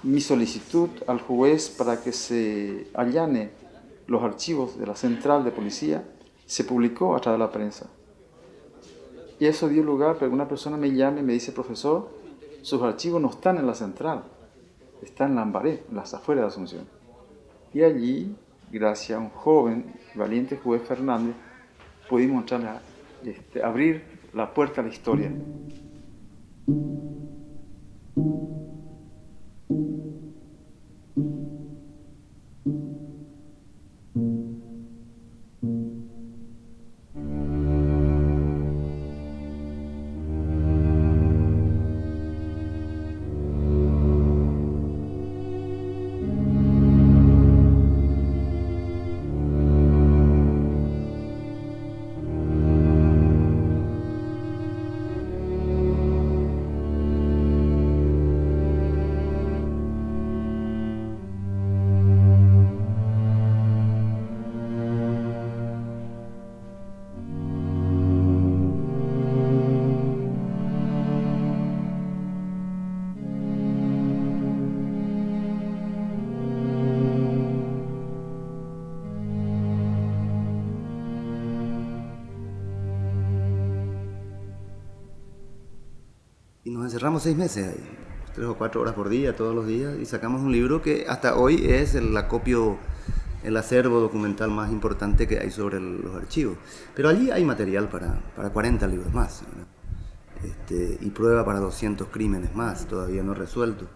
Mi solicitud al juez para que se allane los archivos de la central de policía se publicó a través de la prensa. Y eso dio lugar para que una persona me llame y me dice: profesor, sus archivos no están en la central, están en Lambaré, en las afueras de Asunción. Y allí, gracias a un joven, valiente juez Fernández, pudimos entrar abrir la puerta a la historia. Y nos encerramos 6 meses ahí, 3 o 4 horas por día, todos los días, y sacamos un libro que hasta hoy es el acopio, el acervo documental más importante que hay sobre los archivos. Pero allí hay material para 40 libros más, y prueba para 200 crímenes más, todavía no resueltos.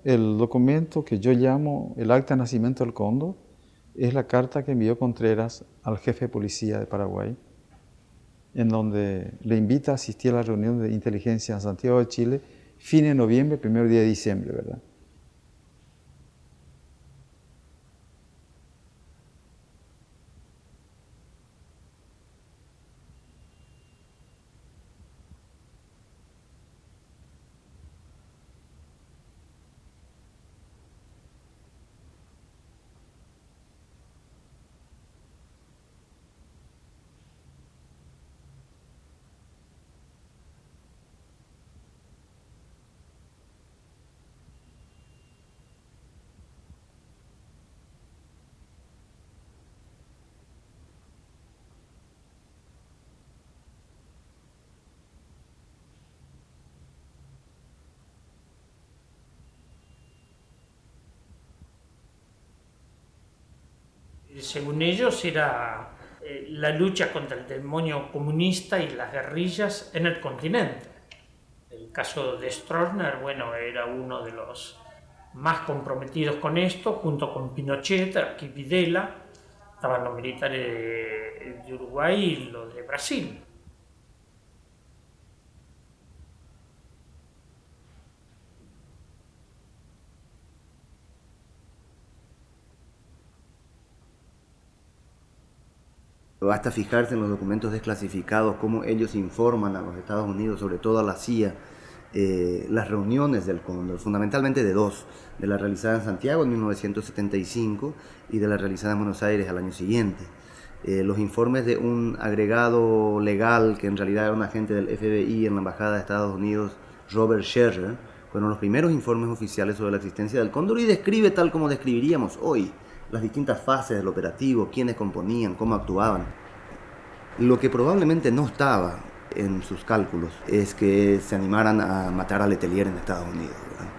El documento que yo llamo el acta de nacimiento del Cóndor es la carta que envió Contreras al jefe de policía de Paraguay, en donde le invita a asistir a la reunión de inteligencia en Santiago de Chile, fin de noviembre, primer día de diciembre, ¿verdad? Según ellos era la lucha contra el demonio comunista y las guerrillas en el continente. El caso de Stroessner, bueno, era uno de los más comprometidos con esto, junto con Pinochet, aquí Videla, estaban los militares de Uruguay y los de Brasil. Basta fijarse en los documentos desclasificados, cómo ellos informan a los Estados Unidos, sobre todo a la CIA, las reuniones del Cóndor, fundamentalmente de dos, de la realizada en Santiago en 1975 y de la realizada en Buenos Aires al año siguiente. Los informes de un agregado legal, que en realidad era un agente del FBI en la Embajada de Estados Unidos, Robert Scherer, fueron los primeros informes oficiales sobre la existencia del Cóndor y describe, tal como describiríamos hoy, las distintas fases del operativo, quiénes componían, cómo actuaban. Lo que probablemente no estaba en sus cálculos es que se animaran a matar a Letelier en Estados Unidos, ¿verdad?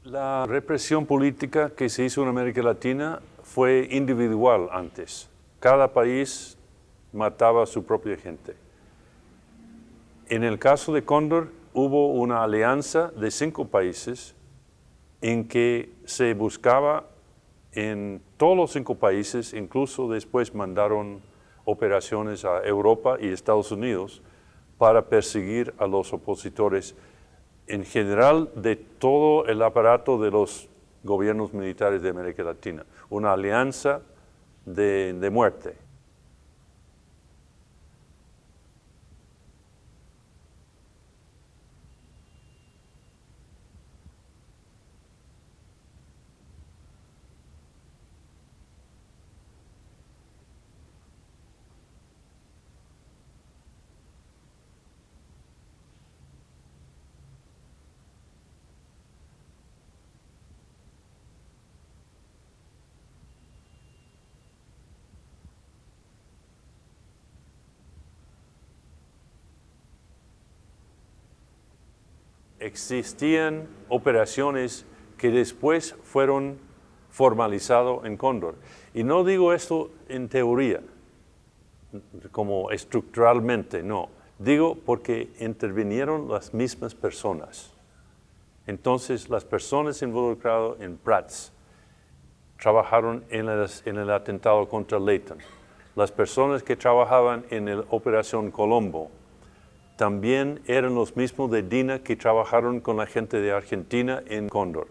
La represión política que se hizo en América Latina fue individual antes. Cada país mataba a su propia gente. En el caso de Cóndor hubo una alianza de 5 países en que se buscaba en todos los 5 países, incluso después mandaron operaciones a Europa y Estados Unidos para perseguir a los opositores en general de todo el aparato de los gobiernos militares de América Latina. Una alianza de muerte. Existían operaciones que después fueron formalizadas en Cóndor. Y no digo esto en teoría, como estructuralmente, no. Digo porque intervinieron las mismas personas. Entonces, las personas involucradas en Prats trabajaron en el atentado contra Leighton. Las personas que trabajaban en la Operación Colombo también eran los mismos de DINA que trabajaron con la gente de Argentina en Cóndor.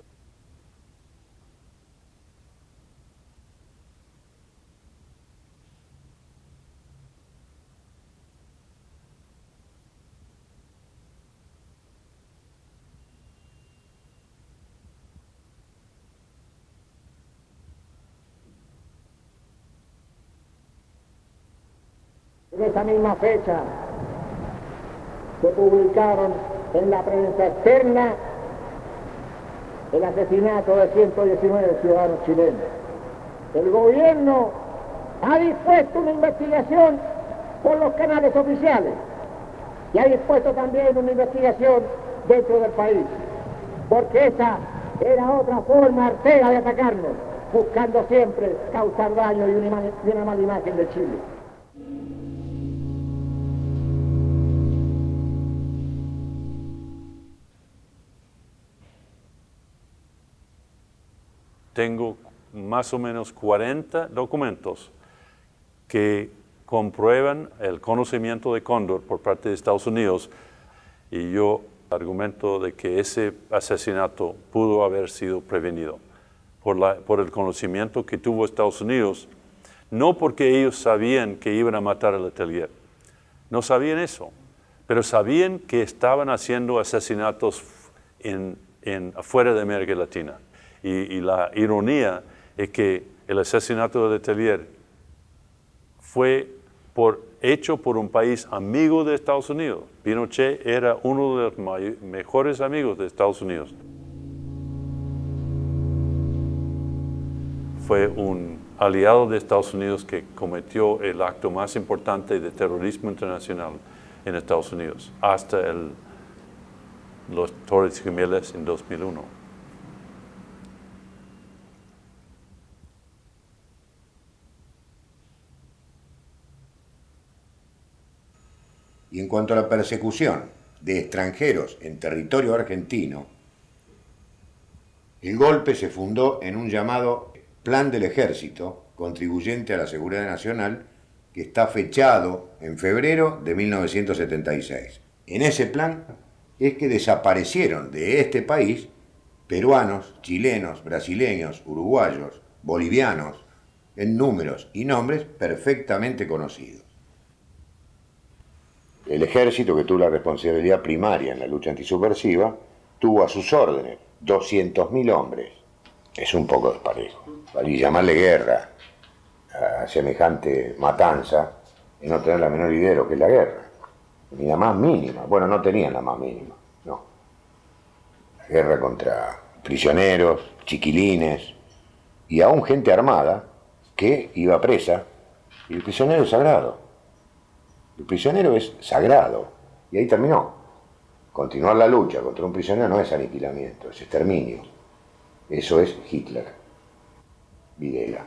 En esa misma fecha se publicaron en la prensa externa el asesinato de 119 ciudadanos chilenos. El gobierno ha dispuesto una investigación por los canales oficiales y ha dispuesto también una investigación dentro del país, porque esa era otra forma artera de atacarnos, buscando siempre causar daño y una mala imagen de Chile. Tengo más o menos 40 documentos que comprueban el conocimiento de Cóndor por parte de Estados Unidos, y yo argumento de que ese asesinato pudo haber sido prevenido por el conocimiento que tuvo Estados Unidos, no porque ellos sabían que iban a matar a Letelier, no sabían eso, pero sabían que estaban haciendo asesinatos afuera de América Latina. Y la ironía es que el asesinato de Letelier fue hecho por un país amigo de Estados Unidos. Pinochet era uno de los mejores amigos de Estados Unidos. Fue un aliado de Estados Unidos que cometió el acto más importante de terrorismo internacional en Estados Unidos, hasta los Torres Gemelas en 2001. Y en cuanto a la persecución de extranjeros en territorio argentino, el golpe se fundó en un llamado Plan del Ejército, contribuyente a la seguridad nacional, que está fechado en febrero de 1976. En ese plan es que desaparecieron de este país peruanos, chilenos, brasileños, uruguayos, bolivianos, en números y nombres perfectamente conocidos. El ejército, que tuvo la responsabilidad primaria en la lucha antisubversiva, tuvo a sus órdenes 200.000 hombres. Es un poco desparejo. Y llamarle guerra a semejante matanza y no tener la menor idea de lo que es la guerra. Ni la más mínima. Bueno, no tenían la más mínima, no. La guerra contra prisioneros, chiquilines y aún gente armada que iba presa, y el prisionero es sagrado. El prisionero es sagrado, y ahí terminó. Continuar la lucha contra un prisionero no es aniquilamiento, es exterminio. Eso es Hitler. Videla.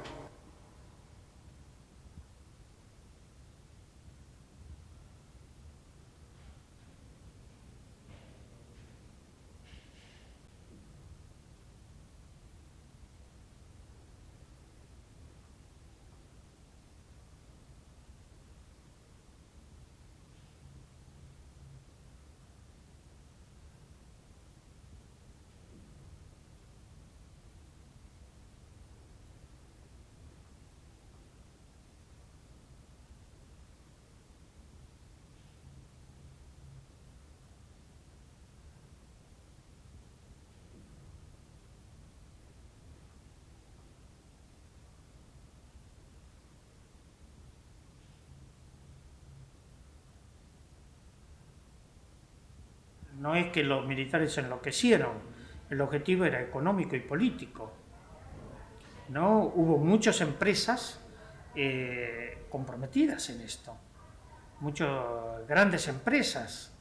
No es que los militares se enloquecieron, el objetivo era económico y político. ¿No? Hubo muchas empresas comprometidas en esto, muchas grandes empresas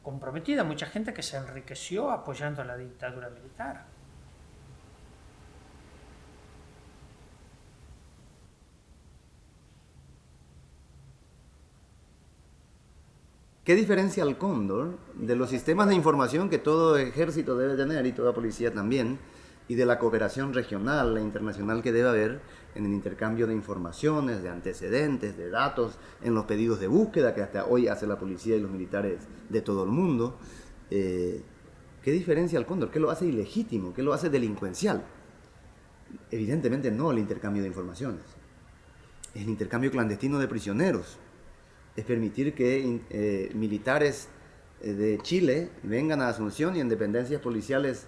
comprometidas, mucha gente que se enriqueció apoyando la dictadura militar. ¿Qué diferencia al Cóndor de los sistemas de información que todo ejército debe tener y toda policía también, y de la cooperación regional e internacional que debe haber en el intercambio de informaciones, de antecedentes, de datos, en los pedidos de búsqueda que hasta hoy hace la policía y los militares de todo el mundo? ¿Qué diferencia al Cóndor? ¿Qué lo hace ilegítimo? ¿Qué lo hace delincuencial? Evidentemente no el intercambio de informaciones. Es el intercambio clandestino de prisioneros. Es permitir que militares de Chile vengan a Asunción y en dependencias policiales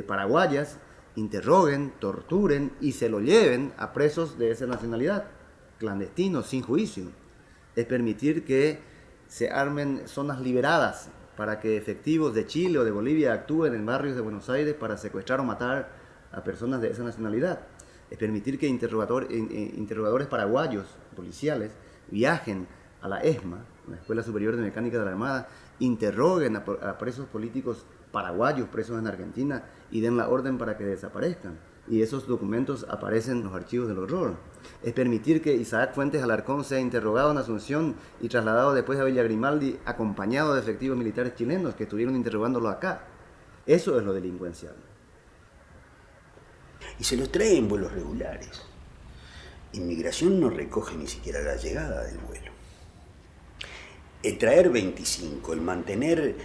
paraguayas interroguen, torturen y se lo lleven a presos de esa nacionalidad, clandestinos, sin juicio. Es permitir que se armen zonas liberadas para que efectivos de Chile o de Bolivia actúen en barrios de Buenos Aires para secuestrar o matar a personas de esa nacionalidad. Es permitir que interrogadores paraguayos, policiales, viajen a la ESMA, la Escuela Superior de Mecánica de la Armada, interroguen a presos políticos paraguayos, presos en Argentina, y den la orden para que desaparezcan. Y esos documentos aparecen en los archivos del horror. Es permitir que Isaac Fuentes Alarcón sea interrogado en Asunción y trasladado después a Villa Grimaldi, acompañado de efectivos militares chilenos que estuvieron interrogándolo acá. Eso es lo delincuencial. Y se los trae en vuelos regulares. Inmigración no recoge ni siquiera la llegada del vuelo. El traer 25, el mantener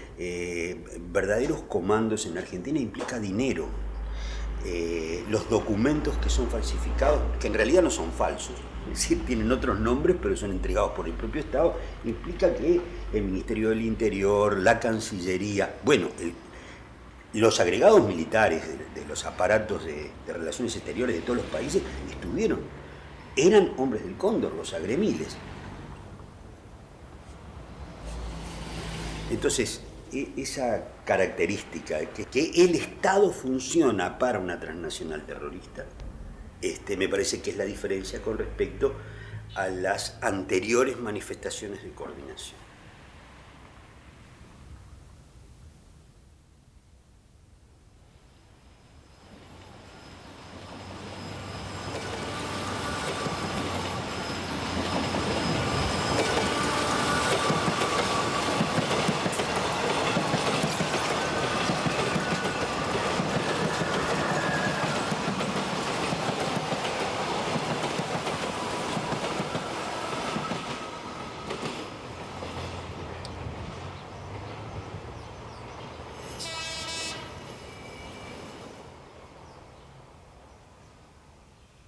verdaderos comandos en Argentina implica dinero. Los documentos que son falsificados, que en realidad no son falsos, es decir, tienen otros nombres, pero son entregados por el propio Estado, implica que el Ministerio del Interior, la Cancillería, bueno, los agregados militares de los aparatos de relaciones exteriores de todos los países eran hombres del Cóndor, los agremiles. Entonces, esa característica que el Estado funciona para una transnacional terrorista, me parece que es la diferencia con respecto a las anteriores manifestaciones de coordinación.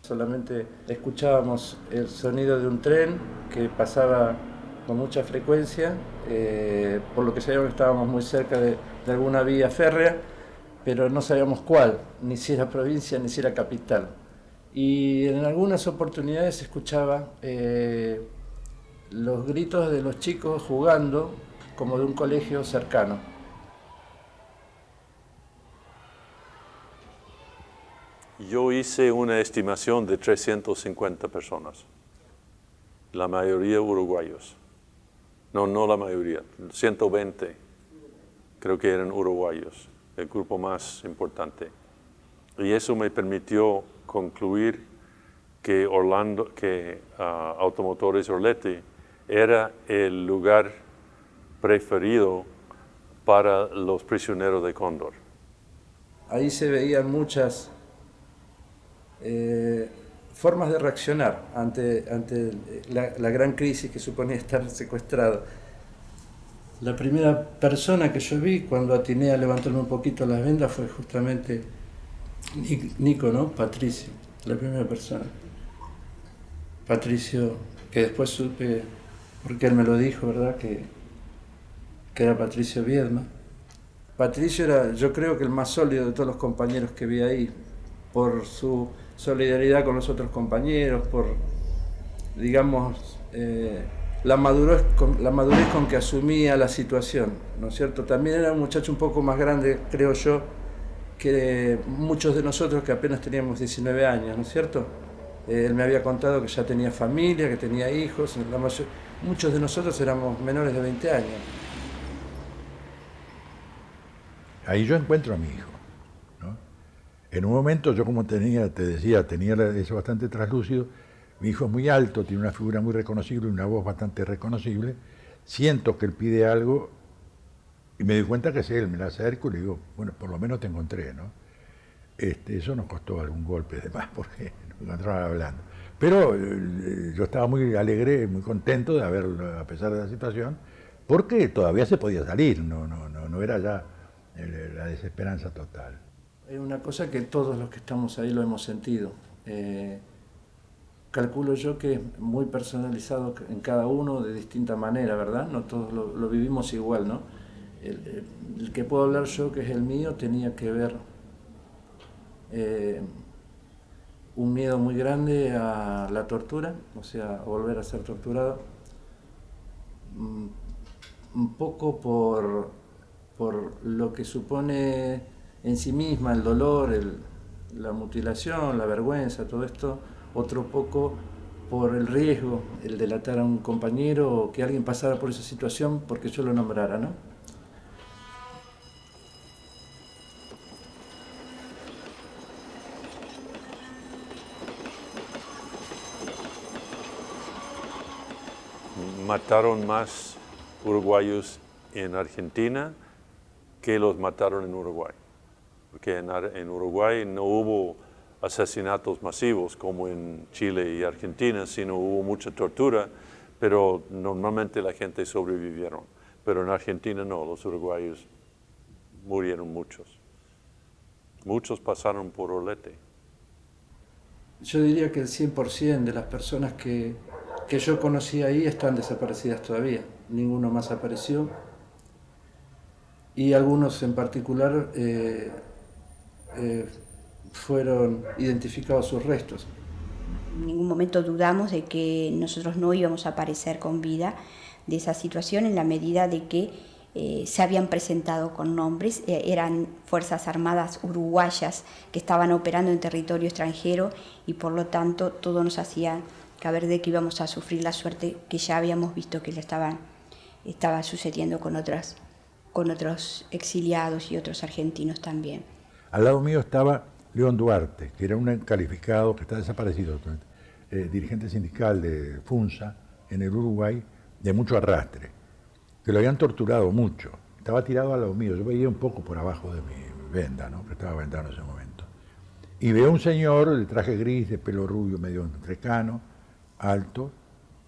Solamente escuchábamos el sonido de un tren que pasaba con mucha frecuencia, por lo que sabíamos que estábamos muy cerca de alguna vía férrea, pero no sabíamos cuál, ni si era provincia ni si era capital. Y en algunas oportunidades se escuchaba los gritos de los chicos jugando como de un colegio cercano. Yo hice una estimación de 350 personas, la mayoría uruguayos. No la mayoría, 120 creo que eran uruguayos, el grupo más importante. Y eso me permitió concluir que Automotores Orletti era el lugar preferido para los prisioneros de Cóndor. Ahí se veían muchas formas de reaccionar ante la gran crisis que suponía estar secuestrado. La primera persona que yo vi cuando atiné a levantarme un poquito las vendas fue justamente Nico, ¿no? Patricio, la primera persona. Patricio, que después supe, porque él me lo dijo, ¿verdad? Que era Patricio Viedma. Patricio era, yo creo que el más sólido de todos los compañeros que vi ahí, por su solidaridad con los otros compañeros, por, digamos, la madurez con que asumía la situación, ¿no es cierto? También era un muchacho un poco más grande, creo yo, que muchos de nosotros que apenas teníamos 19 años, ¿no es cierto? Él me había contado que ya tenía familia, que tenía hijos, muchos de nosotros éramos menores de 20 años. Ahí yo encuentro a mi hijo, ¿no? En un momento yo, como te decía, tenía eso bastante traslúcido. Mi hijo es muy alto, tiene una figura muy reconocible, una voz bastante reconocible. Siento que él pide algo y me doy cuenta que es él. Me la acerco y le digo, bueno, por lo menos te encontré, ¿no? Eso nos costó algún golpe de más porque nos encontraban hablando. Pero yo estaba muy alegre, muy contento de haberlo, a pesar de la situación, porque todavía se podía salir, no era ya la desesperanza total. Hay una cosa que todos los que estamos ahí lo hemos sentido. Calculo yo que es muy personalizado en cada uno de distinta manera, ¿verdad? No todos lo vivimos igual, ¿no? El que puedo hablar yo, que es el mío, tenía que ver un miedo muy grande a la tortura, o sea, a volver a ser torturado, un poco por lo que supone en sí misma el dolor, la mutilación, la vergüenza, todo esto. Otro poco por el riesgo, el delatar a un compañero o que alguien pasara por esa situación porque yo lo nombrara, ¿no? Mataron más uruguayos en Argentina que los mataron en Uruguay. Porque en Uruguay no hubo asesinatos masivos como en Chile y Argentina, sino hubo mucha tortura, pero normalmente la gente sobrevivieron. Pero en Argentina no, los uruguayos murieron muchos. Muchos pasaron por Olete. Yo diría que el 100% de las personas que yo conocí ahí están desaparecidas todavía. Ninguno más apareció. Y algunos en particular fueron identificados sus restos. En ningún momento dudamos de que nosotros no íbamos a aparecer con vida de esa situación en la medida de que se habían presentado con nombres, eran Fuerzas Armadas uruguayas que estaban operando en territorio extranjero y por lo tanto todo nos hacía caber de que íbamos a sufrir la suerte que ya habíamos visto que le estaba sucediendo con otros exiliados y otros argentinos también. Al lado mío estaba León Duarte, que era un calificado que está desaparecido, dirigente sindical de FUNSA en el Uruguay, de mucho arrastre, que lo habían torturado mucho. Estaba tirado al lado mío, yo veía un poco por abajo de mi venda, ¿no? Que estaba vendando en ese momento. Y veo un señor de traje gris, de pelo rubio, medio entrecano, alto,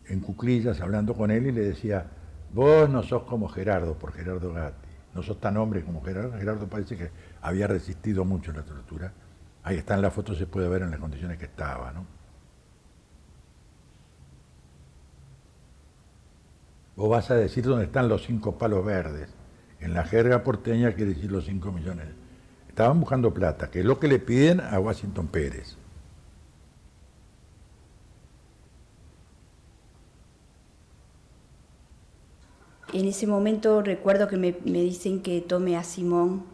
en cuclillas, hablando con él y le decía, vos no sos como Gerardo, por Gerardo Gatti, no sos tan hombre como Gerardo. Gerardo parece que había resistido mucho la tortura. Ahí está en la foto, se puede ver en las condiciones que estaba, ¿no? Vos vas a decir dónde están los 5 palos verdes. En la jerga porteña quiere decir los 5 millones. Estaban buscando plata, que es lo que le piden a Washington Pérez. En ese momento recuerdo que me dicen que tome a Simón,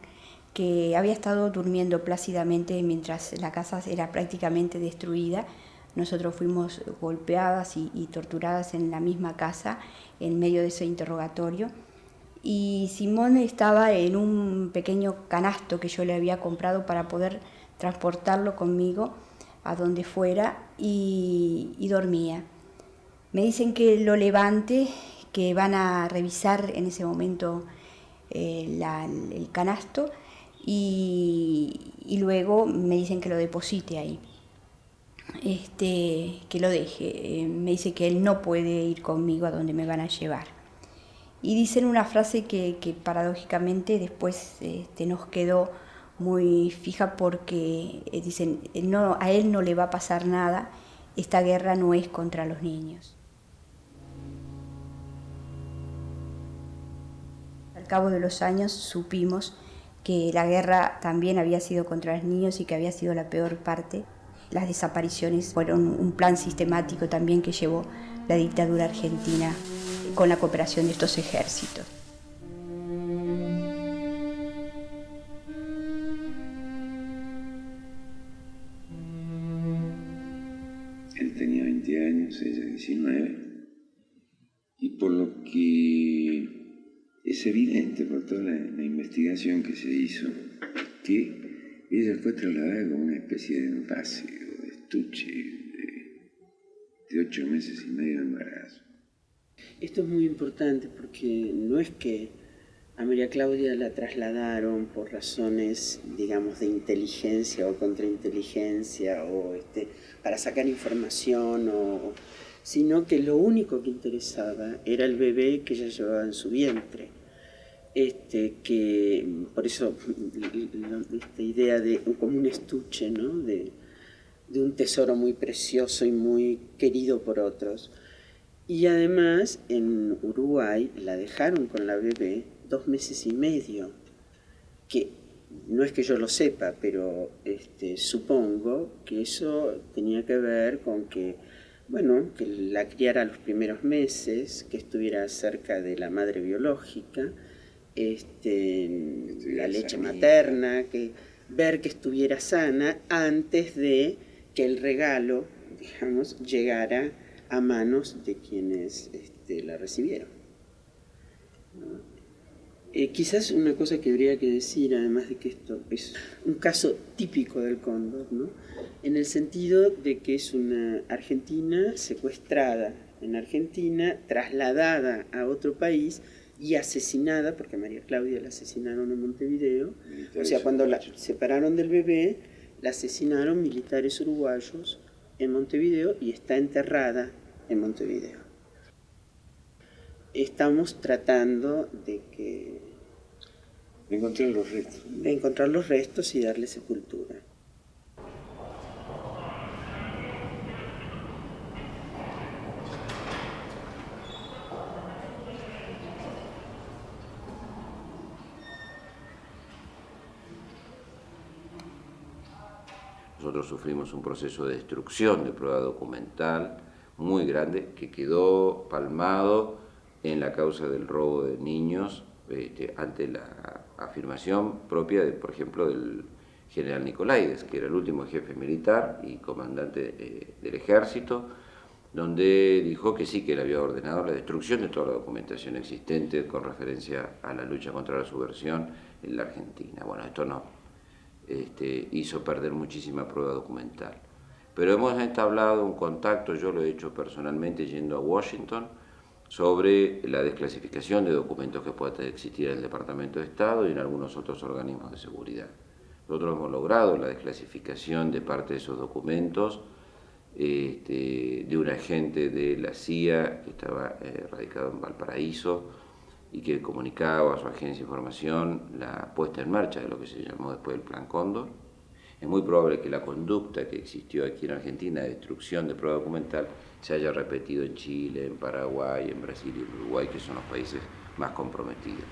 que había estado durmiendo plácidamente mientras la casa era prácticamente destruida. Nosotros fuimos golpeadas y torturadas en la misma casa en medio de ese interrogatorio. Y Simón estaba en un pequeño canasto que yo le había comprado para poder transportarlo conmigo a donde fuera y dormía. Me dicen que lo levante, que van a revisar en ese momento el canasto y luego me dicen que lo deposite ahí, que lo deje. Me dice que él no puede ir conmigo a donde me van a llevar. Y dicen una frase que paradójicamente después nos quedó muy fija porque dicen, no, a él no le va a pasar nada, esta guerra no es contra los niños. Al cabo de los años supimos que la guerra también había sido contra los niños y que había sido la peor parte. Las desapariciones fueron un plan sistemático también que llevó la dictadura argentina con la cooperación de estos ejércitos. Él tenía 20 años, ella 19, y por lo que es evidente por toda la investigación que se hizo, que ella fue trasladada como una especie de envase o de estuche de 8 meses y medio de embarazo. Esto es muy importante porque no es que a María Claudia la trasladaron por razones, digamos, de inteligencia o contrainteligencia o para sacar información, sino que lo único que interesaba era el bebé que ella llevaba en su vientre. Que por eso esta idea de como un estuche, ¿no? de un tesoro muy precioso y muy querido por otros. Y además en Uruguay la dejaron con la bebé 2 meses y medio, que no es que yo lo sepa, pero supongo que eso tenía que ver con que, bueno, que la criara los primeros meses, que estuviera cerca de la madre biológica, la leche materna, ver que estuviera sana antes de que el regalo, digamos, llegara a manos de quienes la recibieron. Quizás una cosa que habría que decir, además de que esto es un caso típico del cóndor, ¿no? En el sentido de que es una argentina secuestrada en Argentina, trasladada a otro país y asesinada, porque a María Claudia la asesinaron en Montevideo. O sea, cuando la separaron del bebé, la asesinaron militares uruguayos en Montevideo y está enterrada en Montevideo. Estamos tratando de encontrar los restos y darle sepultura. Nosotros sufrimos un proceso de destrucción de prueba documental muy grande que quedó palmado en la causa del robo de niños ante la afirmación propia, por ejemplo, del general Nicolaides, que era el último jefe militar y comandante del ejército, donde dijo que sí, que él había ordenado la destrucción de toda la documentación existente con referencia a la lucha contra la subversión en la Argentina. Bueno, esto no. Hizo perder muchísima prueba documental. Pero hemos entablado un contacto, yo lo he hecho personalmente yendo a Washington, sobre la desclasificación de documentos que pueda existir en el Departamento de Estado y en algunos otros organismos de seguridad. Nosotros hemos logrado la desclasificación de parte de esos documentos de un agente de la CIA que estaba radicado en Valparaíso y que comunicaba a su agencia de información la puesta en marcha de lo que se llamó después el Plan Cóndor. Es muy probable que la conducta que existió aquí en Argentina de destrucción de prueba documental se haya repetido en Chile, en Paraguay, en Brasil y en Uruguay, que son los países más comprometidos.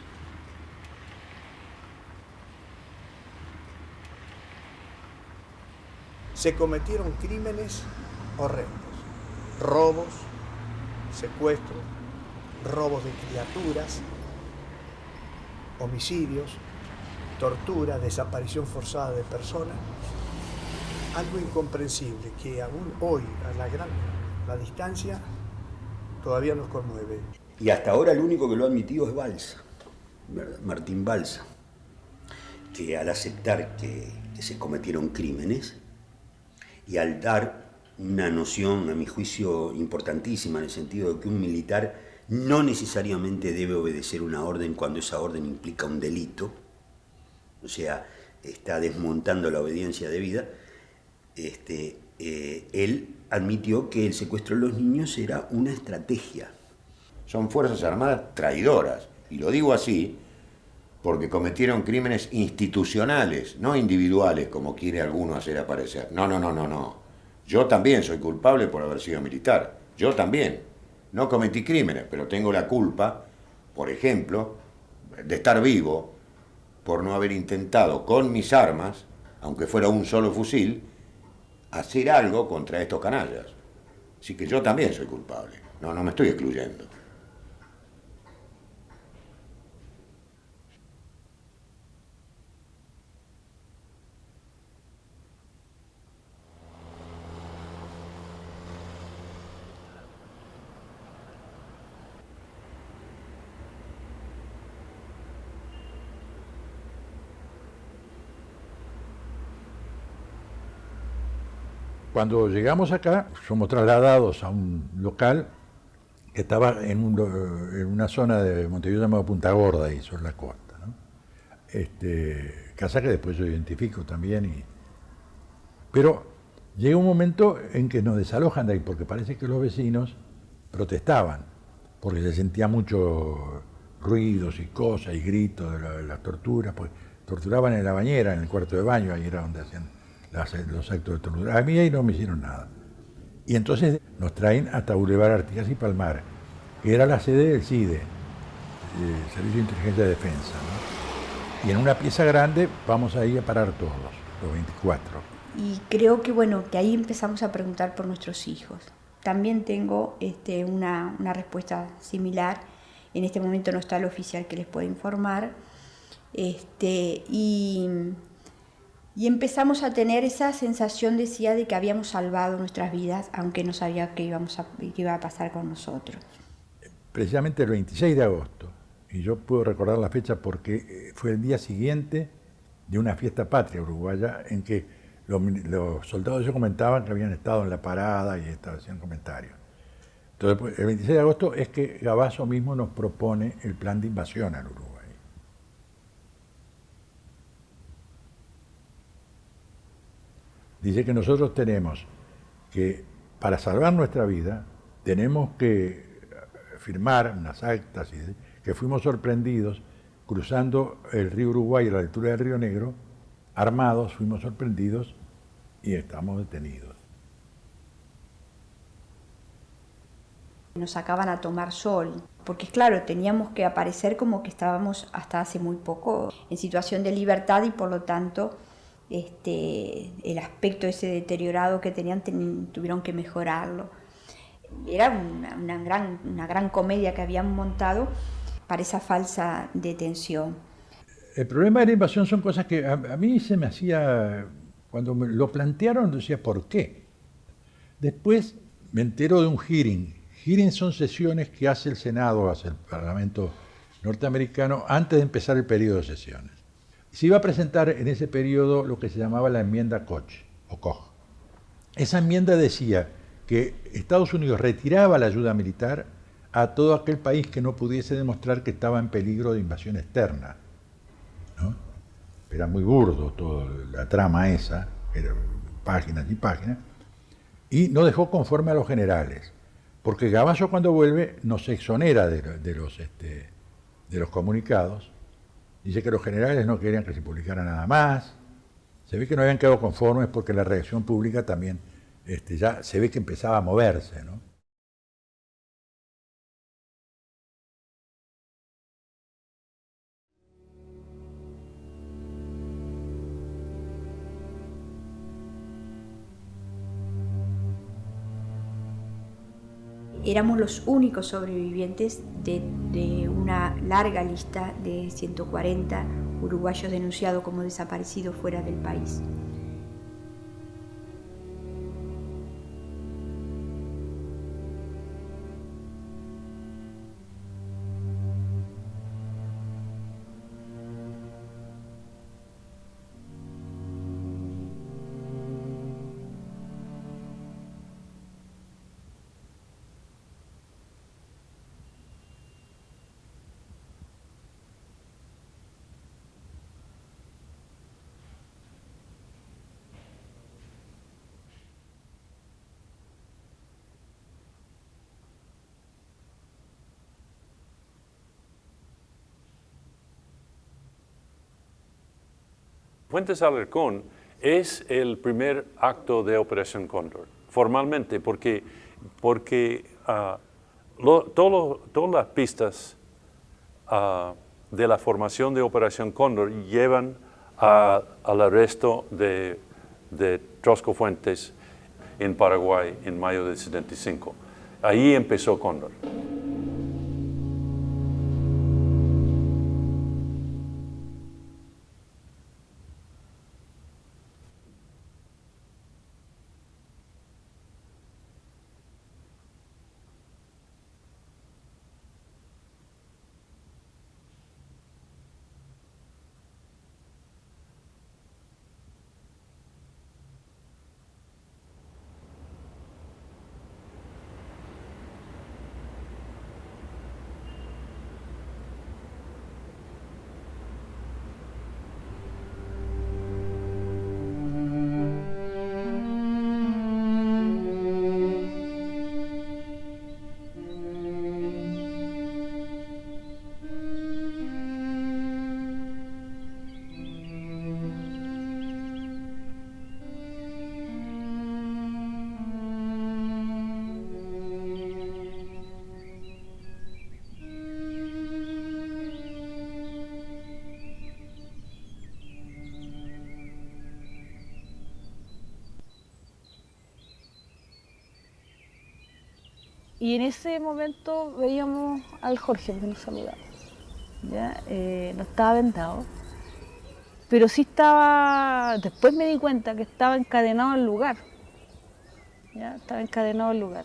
Se cometieron crímenes horrendos, robos, secuestros, robos de criaturas, homicidios, tortura, desaparición forzada de personas, algo incomprensible que aún hoy, a la distancia, todavía nos conmueve. Y hasta ahora el único que lo ha admitido es Balsa, ¿verdad? Martín Balsa, que al aceptar que se cometieron crímenes y al dar una noción, a mi juicio, importantísima en el sentido de que un militar no necesariamente debe obedecer una orden cuando esa orden implica un delito, o sea, está desmontando la obediencia debida, él admitió que el secuestro de los niños era una estrategia. Son Fuerzas Armadas traidoras, y lo digo así porque cometieron crímenes institucionales, no individuales, como quiere alguno hacer aparecer. No. Yo también soy culpable por haber sido militar. Yo también. No cometí crímenes, pero tengo la culpa, por ejemplo, de estar vivo por no haber intentado con mis armas, aunque fuera un solo fusil, hacer algo contra estos canallas. Así que yo también soy culpable. No, no me estoy excluyendo. Cuando llegamos acá, somos trasladados a un local que estaba en una zona de Montevideo llamada Punta Gorda, ahí sobre la costa, ¿no? Casa que después yo identifico también. Pero llega un momento en que nos desalojan de ahí, porque parece que los vecinos protestaban, porque se sentía mucho ruidos y cosas y gritos de las torturas, pues torturaban en la bañera, en el cuarto de baño, ahí era donde hacían los actos de tortura. A mí ahí no me hicieron nada. Y entonces nos traen hasta Boulevard Artigas y Palmar, que era la sede del CIDE, el Servicio de Inteligencia de Defensa, ¿no? Y en una pieza grande vamos ahí a parar todos, los 24. Y creo que bueno, que ahí empezamos a preguntar por nuestros hijos. También tengo una respuesta similar. En este momento no está el oficial que les puede informar. Y empezamos a tener esa sensación, decía, de que habíamos salvado nuestras vidas, aunque no sabía qué iba a pasar con nosotros. Precisamente el 26 de agosto, y yo puedo recordar la fecha porque fue el día siguiente de una fiesta patria uruguaya en que los soldados ellos comentaban que habían estado en la parada y hacían comentarios. Entonces, pues, el 26 de agosto es que Gavazo mismo nos propone el plan de invasión al Uruguay. Dice que nosotros tenemos que, para salvar nuestra vida, tenemos que firmar unas actas, que fuimos sorprendidos cruzando el río Uruguay a la altura del río Negro, armados, fuimos sorprendidos y estamos detenidos. Nos sacaban a tomar sol, porque claro, teníamos que aparecer como que estábamos hasta hace muy poco en situación de libertad y por lo tanto el aspecto ese deteriorado que tenían tuvieron que mejorarlo. Era una gran comedia que habían montado para esa falsa detención. El problema de la invasión son cosas que a mí se me hacía, cuando me lo plantearon, decía, ¿por qué? Después me entero de un hearing. Hearings son sesiones que hace el Senado, hace el Parlamento norteamericano, antes de empezar el periodo de sesiones. Se iba a presentar en ese periodo lo que se llamaba la enmienda Koch, o Koch. Esa enmienda decía que Estados Unidos retiraba la ayuda militar a todo aquel país que no pudiese demostrar que estaba en peligro de invasión externa, ¿no? Era muy burdo toda la trama esa, eran páginas y páginas, y no dejó conforme a los generales, porque Gavazo cuando vuelve nos exonera de los comunicados. Dice que los generales no querían que se publicara nada más. Se ve que no habían quedado conformes porque la reacción pública también ya se ve que empezaba a moverse, ¿no? Éramos los únicos sobrevivientes de una larga lista de 140 uruguayos denunciados como desaparecidos fuera del país. Fuentes Alarcón es el primer acto de Operación Cóndor, formalmente, porque todas las pistas de la formación de Operación Cóndor llevan al arresto de Trosco Fuentes en Paraguay en mayo del 75. Ahí empezó Cóndor. Y en ese momento veíamos al Jorge que nos saludaba. ¿Ya? No estaba vendado, pero sí estaba, después me di cuenta que estaba encadenado al lugar. ¿Ya? Estaba encadenado al lugar.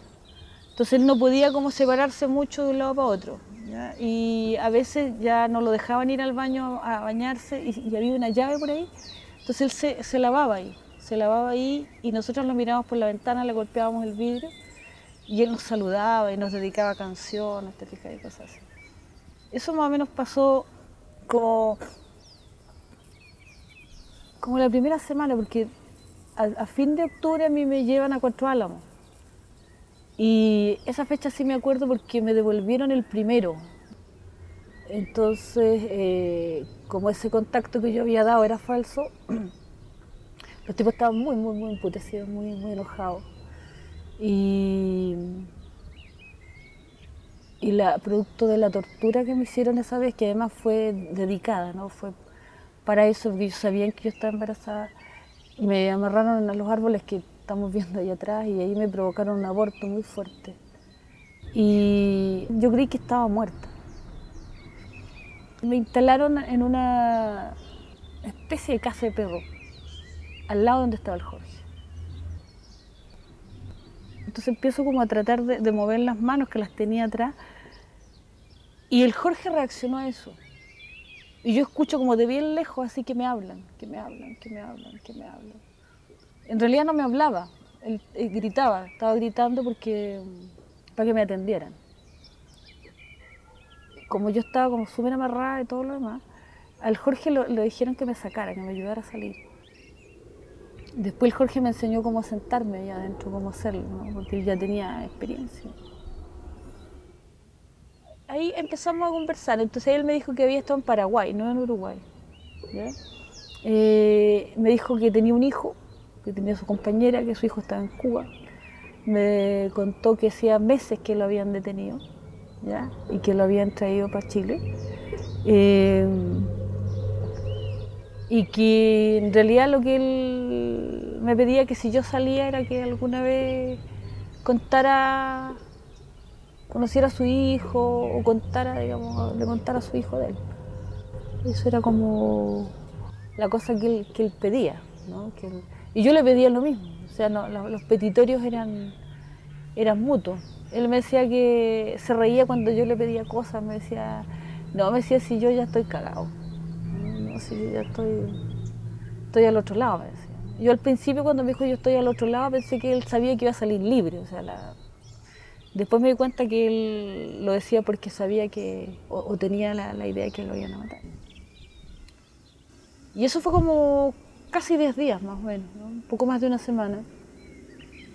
Entonces él no podía como separarse mucho de un lado para otro. ¿Ya? Y a veces ya no lo dejaban ir al baño a bañarse y había una llave por ahí. Entonces él se lavaba ahí y nosotros lo mirábamos por la ventana, le golpeábamos el vidrio. Y él nos saludaba y nos dedicaba canciones, te fijas, y cosas así. Eso más o menos pasó como la primera semana, porque a fin de octubre a mí me llevan a Cuatro Álamos. Y esa fecha sí me acuerdo porque me devolvieron el primero. Entonces, como ese contacto que yo había dado era falso, los tipos estaban muy emputecidos, muy enojados. Y producto de la tortura que me hicieron esa vez, que además fue dedicada, ¿no? Fue para eso, porque ellos sabían que yo estaba embarazada, y me amarraron a los árboles que estamos viendo ahí atrás y ahí me provocaron un aborto muy fuerte. Y yo creí que estaba muerta. Me instalaron en una especie de casa de perro, al lado donde estaba el Jorge. Entonces empiezo como a tratar de mover las manos que las tenía atrás y el Jorge reaccionó a eso. Y yo escucho como de bien lejos así que me hablan. En realidad no me hablaba, él gritaba, estaba gritando para que me atendieran. Como yo estaba como súper amarrada y todo lo demás, al Jorge le dijeron que me sacara, que me ayudara a salir. Después el Jorge me enseñó cómo sentarme allá adentro, cómo hacerlo, ¿no? Porque él ya tenía experiencia. Ahí empezamos a conversar, entonces él me dijo que había estado en Paraguay, no en Uruguay. ¿Ya? Me dijo que tenía un hijo, que tenía su compañera, que su hijo estaba en Cuba. Me contó que hacía meses que lo habían detenido, ¿ya? Y que lo habían traído para Chile. Y que en realidad lo que él me pedía que si yo salía era que alguna vez conociera a su hijo o le contara a su hijo de él. Eso era como la cosa que él pedía, ¿no? Y yo le pedía lo mismo, o sea, no, los petitorios eran mutuos. Él me decía que se reía cuando yo le pedía cosas, me decía si yo ya estoy cagado. No, si yo ya estoy al otro lado, me decía. Yo al principio cuando me dijo yo estoy al otro lado pensé que él sabía que iba a salir libre, o sea, después me di cuenta que él lo decía porque sabía que, o tenía la idea de que lo iban a matar. Y eso fue como casi 10 días más o menos, ¿no? Un poco más de una semana,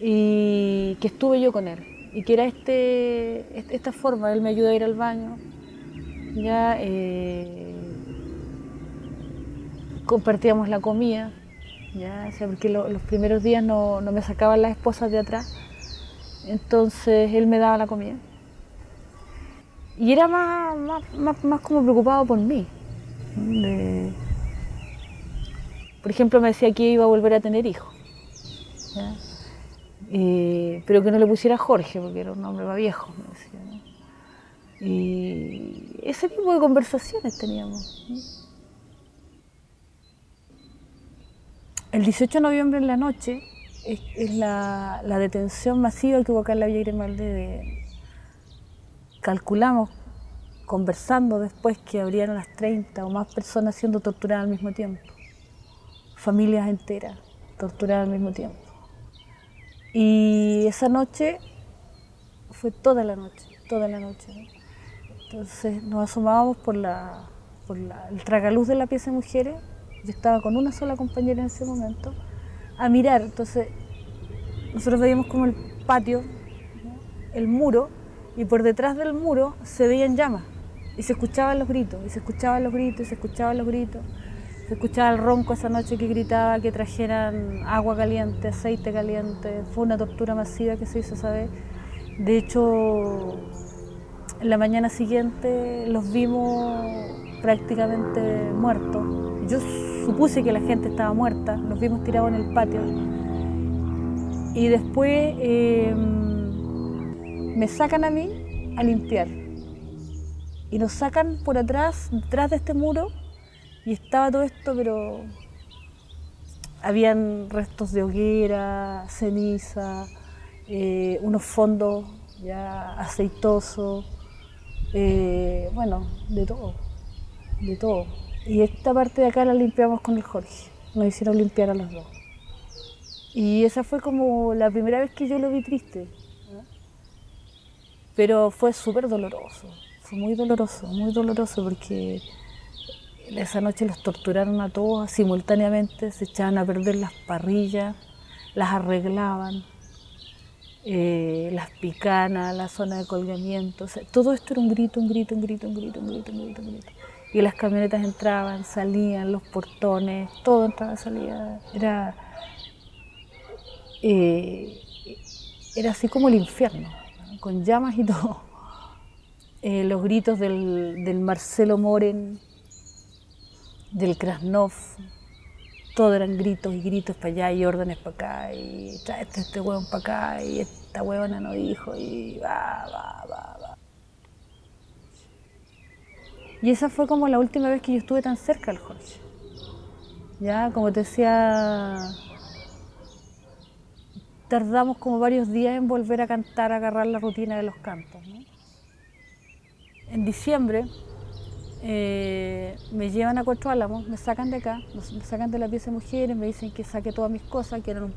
y que estuve yo con él, y que era esta forma, él me ayudó a ir al baño, ya compartíamos la comida, ¿ya? O sea, porque los primeros días no me sacaban las esposas de atrás, entonces él me daba la comida. Y era más como preocupado por mí. Por ejemplo, me decía que iba a volver a tener hijos, ¿ya? pero que no le pusiera Jorge, porque era un nombre más viejo, me decía, ¿no? Y ese tipo de conversaciones teníamos, ¿no? El 18 de noviembre en la noche es la detención masiva que hubo acá en la Villa Grimaldi. Calculamos, conversando después, que habrían unas 30 o más personas siendo torturadas al mismo tiempo. Familias enteras torturadas al mismo tiempo. Y esa noche fue toda la noche, ¿no? Entonces nos asomábamos por el tragaluz de la pieza de mujeres. Yo estaba con una sola compañera en ese momento a mirar. Entonces nosotros veíamos como el patio, ¿no? El muro, y por detrás del muro se veían llamas y se escuchaban los gritos, y se escuchaban los gritos, y se escuchaban los gritos. Se escuchaba el ronco esa noche que gritaba que trajeran agua caliente, aceite caliente. Fue una tortura masiva que se hizo esa vez. De hecho, en la mañana siguiente los vimos prácticamente muertos. Yo supuse que la gente estaba muerta, los vimos tirados en el patio. Y después me sacan a mí a limpiar. Y nos sacan por atrás, detrás de este muro, y estaba todo esto, pero habían restos de hoguera, ceniza, unos fondos ya aceitosos, bueno, de todo. Y esta parte de acá la limpiamos con el Jorge, nos hicieron limpiar a los dos. Y esa fue como la primera vez que yo lo vi triste, ¿no? Pero fue súper doloroso, fue muy doloroso porque esa noche los torturaron a todos simultáneamente, se echaban a perder las parrillas, las arreglaban, las picanas, la zona de colgamiento, o sea, todo esto era un grito. Y las camionetas entraban, salían, los portones, todo entraba, salía. Era así como el infierno, ¿no? Con llamas y todo. Los gritos del Marcelo Moren, del Krasnov, todo eran gritos y gritos para allá y órdenes para acá y tráete este huevón para acá y esta huevona no dijo y va. Y esa fue como la última vez que yo estuve tan cerca del Jorge. Ya, como te decía, tardamos como varios días en volver a cantar, a agarrar la rutina de los cantos, ¿no? En diciembre me llevan a Cuatro Álamos, me sacan de acá, me sacan de la pieza de mujeres, me dicen que saque todas mis cosas, que eran un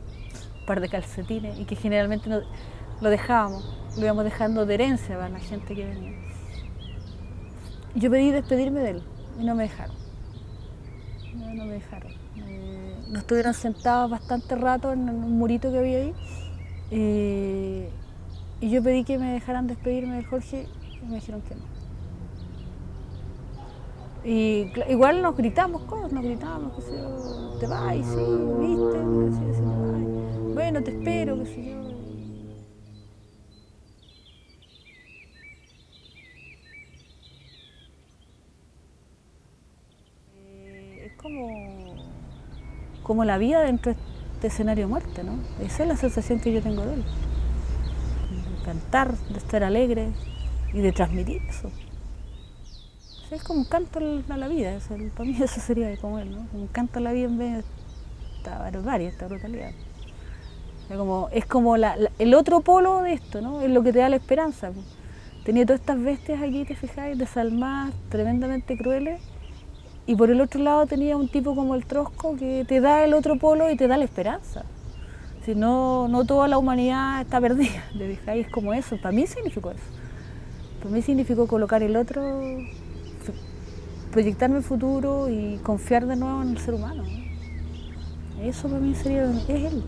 par de calcetines y que generalmente lo dejábamos, lo íbamos dejando de herencia para la gente que venía. Yo pedí despedirme de él y no me dejaron. No me dejaron. Nos estuvieron sentados bastante rato en un murito que había ahí y yo pedí que me dejaran despedirme del Jorge y me dijeron que no. Y igual nos gritamos cosas, que sé yo, te vas, sí, viste, sí, te vas. Bueno, te espero, qué sé yo. Es como la vida dentro de este escenario de muerte, ¿no? Esa es la sensación que yo tengo de él. De cantar, de estar alegre y de transmitir eso. Es como un canto a la vida, para mí eso sería como él, ¿no? Un canto a la vida en vez de esta barbarie, esta brutalidad. Es como el otro polo de esto, ¿no? Es lo que te da la esperanza. Tenía todas estas bestias aquí, te fijáis, desalmadas, tremendamente crueles, y por el otro lado tenía un tipo como el Trotsko que te da el otro polo y te da la esperanza. Si no toda la humanidad está perdida, te fijáis, es como eso. Para mí significó eso. Para mí significó colocar el otro, proyectarme el futuro y confiar de nuevo en el ser humano, ¿no? Eso para mí es él.